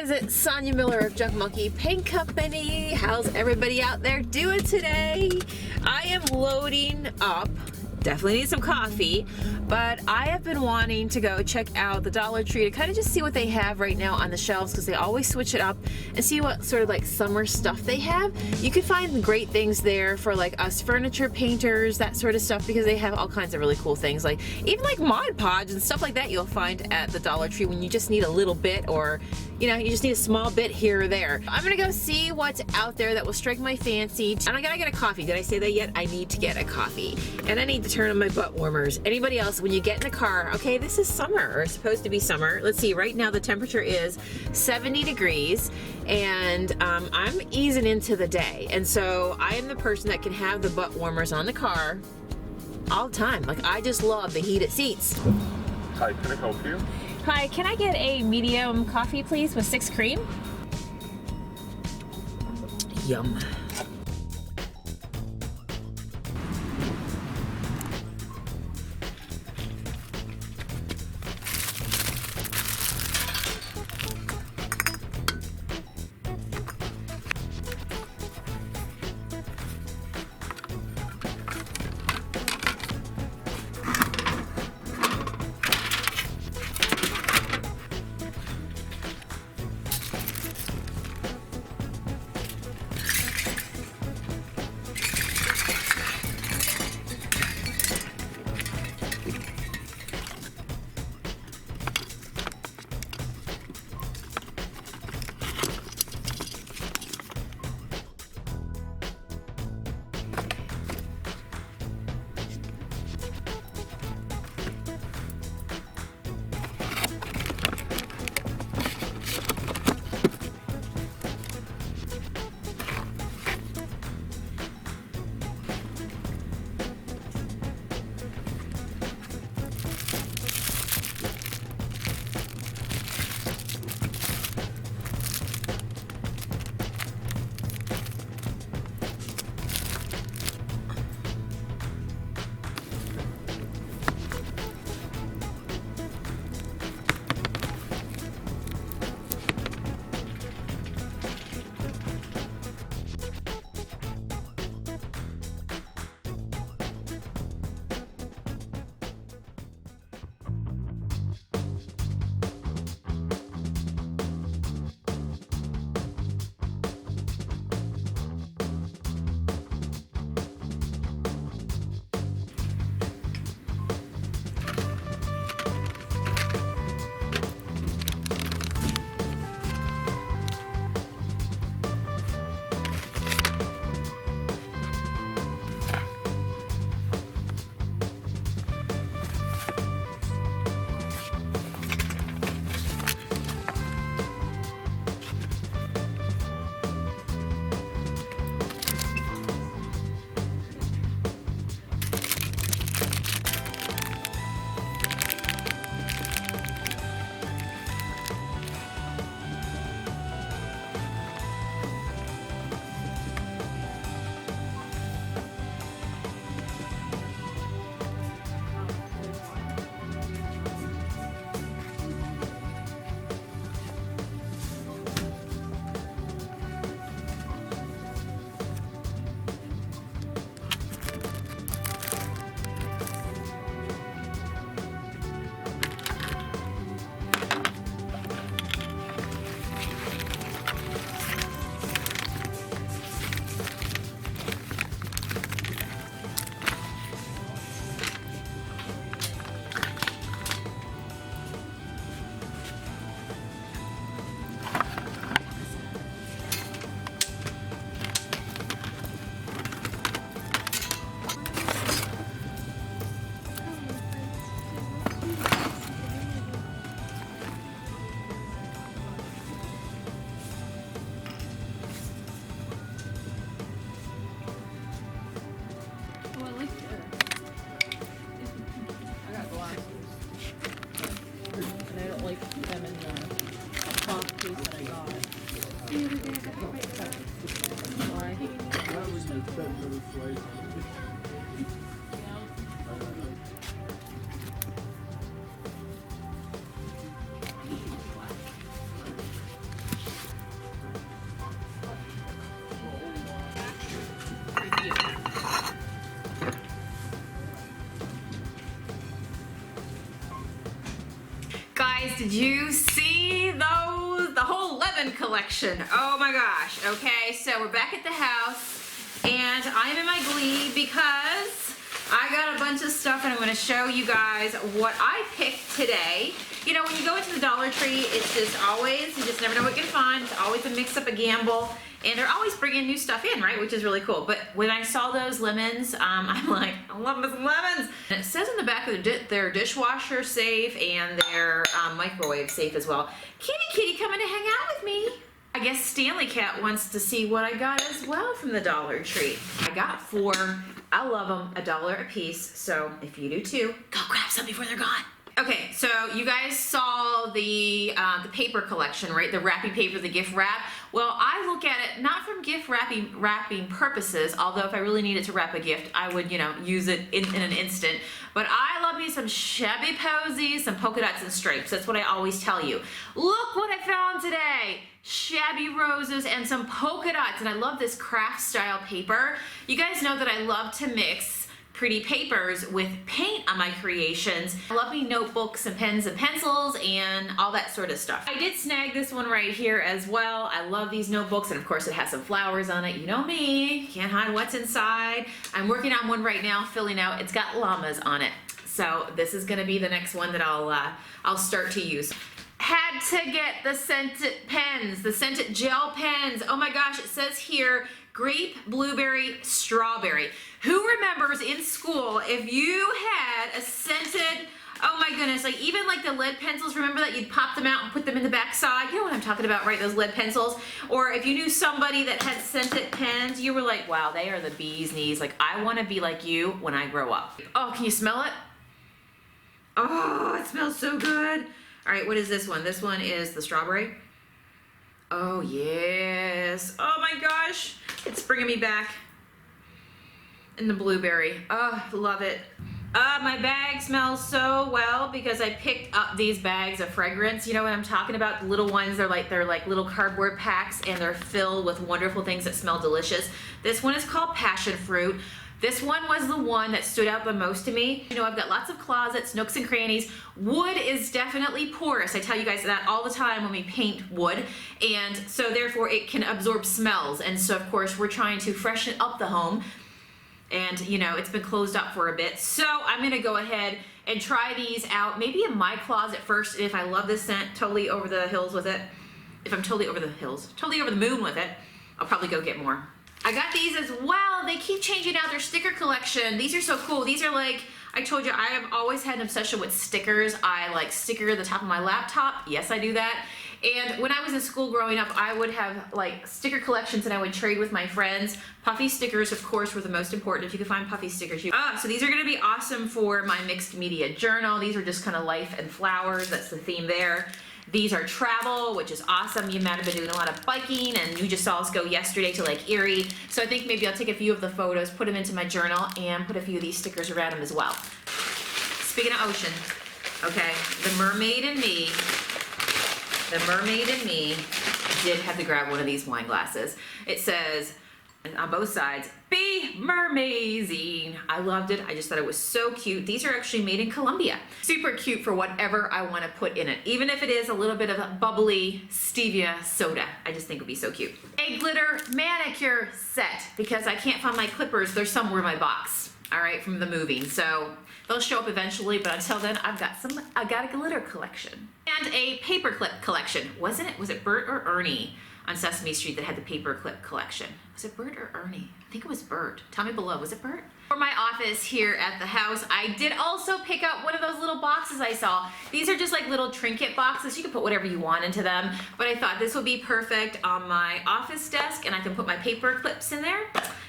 guys, it's Sonia Miller of Junk Monkey Paint Company. How's everybody out there doing today? I am loading up. Definitely need some coffee, but I have been wanting to go check out the Dollar Tree to kind of just see what they have right now on the shelves, because they always switch it up, and see what sort of like summer stuff they have. You can find great things there for like us furniture painters, that sort of stuff, because they have all kinds of really cool things, like even like Mod Podge and stuff like that you'll find at the Dollar Tree when you just need a little bit, or you know, you just need a small bit here or there. I'm gonna go see what's out there that will strike my fancy. And I gotta get a coffee. Did I say that yet? I need to get a coffee. And I need to turn on my butt warmers. Anybody else, when you get in the car, okay, this is summer, or supposed to be summer. Let's see, right now the temperature is 70 degrees, and I'm easing into the day. And so I am the person that can have the butt warmers on the car all the time. Like, I just love the heated seats. Hi, can I help you? Hi, can I get a medium coffee, please, with 6 cream? Yum. Guys, did you see those? The whole lemon collection. Oh my gosh. Okay, so we're back at the house and I'm in my glee because I got a bunch of stuff and I'm going to show you guys what I picked today. You know, when you go into the Dollar Tree, it's just always, you just never know what you're going to find. It's always a mix up, a gamble. And they're always bringing new stuff in, right? Which is really cool. But when I saw those lemons, I'm like, I love those lemons. And it says in the back of their dishwasher safe and their microwave safe as well. Kitty coming to hang out with me. I guess Stanley Cat wants to see what I got as well from the Dollar Tree. I got 4. I love them, $1 a piece. So if you do too, go grab some before they're gone. Okay, so you guys saw the paper collection, right? The wrapping paper, the gift wrap. Well, I look at it not from gift wrapping purposes, although if I really needed to wrap a gift, I would, you know, use it in an instant. But I love me some shabby posies, some polka dots and stripes. That's what I always tell you. Look what I found today. Shabby roses and some polka dots. And I love this craft style paper. You guys know that I love to mix pretty papers with paint on my creations. I love me notebooks and pens and pencils and all that sort of stuff. I did snag this one right here as well. I love these notebooks, and of course it has some flowers on it. You know me, can't hide what's inside. I'm working on one right now, filling out. It's got llamas on it. So this is gonna be the next one that I'll start to use. Had to get the scented pens, the scented gel pens. Oh my gosh, it says here, grape, blueberry, strawberry. Who remembers in school if you had a scented, oh my goodness, like even like the lead pencils, remember that you'd pop them out and put them in the back side? You know what I'm talking about, right? Those lead pencils. Or if you knew somebody that had scented pens, you were like, wow, they are the bee's knees. Like, I want to be like you when I grow up. Oh, can you smell it? Oh, it smells so good. All right, what is this one? This one is the strawberry. Oh, yes. Oh my gosh. It's bringing me back. And the blueberry. Oh, love it. My bag smells so well because I picked up these bags of fragrance. You know what I'm talking about? The little ones, they're like little cardboard packs and they're filled with wonderful things that smell delicious. This one is called passion fruit. This one was the one that stood out the most to me. You know, I've got lots of closets, nooks and crannies. Wood is definitely porous. I tell you guys that all the time when we paint wood. And so therefore it can absorb smells. And so of course we're trying to freshen up the home. And you know, it's been closed up for a bit. So I'm gonna go ahead and try these out, maybe in my closet first. If I love this scent, totally over the hills with it. If I'm totally over the hills, totally over the moon with it, I'll probably go get more. I got these as well. They keep changing out their sticker collection. These are so cool. These are like, I told you, I have always had an obsession with stickers. I like sticker the top of my laptop. Yes, I do that. And when I was in school growing up, I would have like sticker collections and I would trade with my friends. Puffy stickers, of course, were the most important. If you could find puffy stickers. So these are gonna be awesome for my mixed media journal. These are just kind of life and flowers. That's the theme there. These are travel, which is awesome. You might have been doing a lot of biking and you just saw us go yesterday to Lake Erie. So I think maybe I'll take a few of the photos, put them into my journal, and put a few of these stickers around them as well. Speaking of ocean, okay, the mermaid in me did have to grab one of these wine glasses. It says on both sides, be mermazing. I loved it. I just thought it was so cute. These are actually made in Colombia. Super cute for whatever I want to put in it. Even if it is a little bit of a bubbly stevia soda. I just think it would be so cute. A glitter manicure set because I can't find my clippers. They're somewhere in my box. All right, from the moving. So they'll show up eventually, but until then, I got a glitter collection. And a paperclip collection. Was it Bert or Ernie on Sesame Street that had the paperclip collection? Was it Bert or Ernie? I think it was Bert. Tell me below, was it Bert? For my office here at the house, I did also pick up one of those little boxes I saw. These are just like little trinket boxes. You can put whatever you want into them, but I thought this would be perfect on my office desk and I can put my paper clips in there.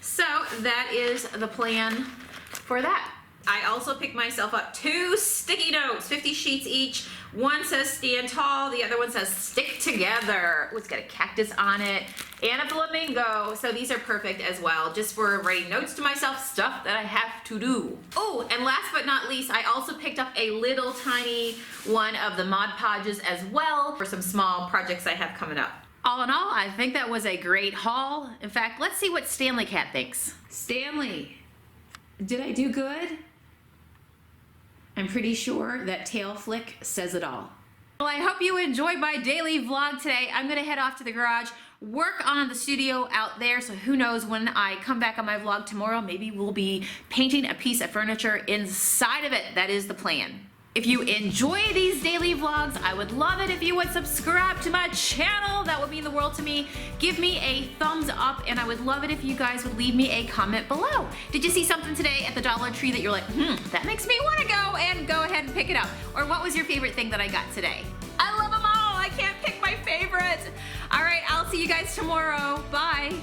So that is the plan for that. I also picked myself up 2 sticky notes, 50 sheets each. One says stand tall, the other one says stick together. Ooh, it's got a cactus on it and a flamingo. So these are perfect as well, just for writing notes to myself, stuff that I have to do. Oh, and last but not least, I also picked up a little tiny one of the Mod Podges as well for some small projects I have coming up. All in all, I think that was a great haul. In fact, let's see what Stanley Cat thinks. Stanley, did I do good? I'm pretty sure that tail flick says it all. Well, I hope you enjoyed my daily vlog today. I'm gonna head off to the garage, work on the studio out there, so who knows when I come back on my vlog tomorrow, maybe we'll be painting a piece of furniture inside of it. That is the plan. If you enjoy these daily vlogs, I would love it if you would subscribe to my channel. That would mean the world to me. Give me a thumbs up, and I would love it if you guys would leave me a comment below. Did you see something today at the Dollar Tree that you're like, that makes me want to go and go ahead and pick it up? Or what was your favorite thing that I got today? I love them all. I can't pick my favorite. All right, I'll see you guys tomorrow. Bye.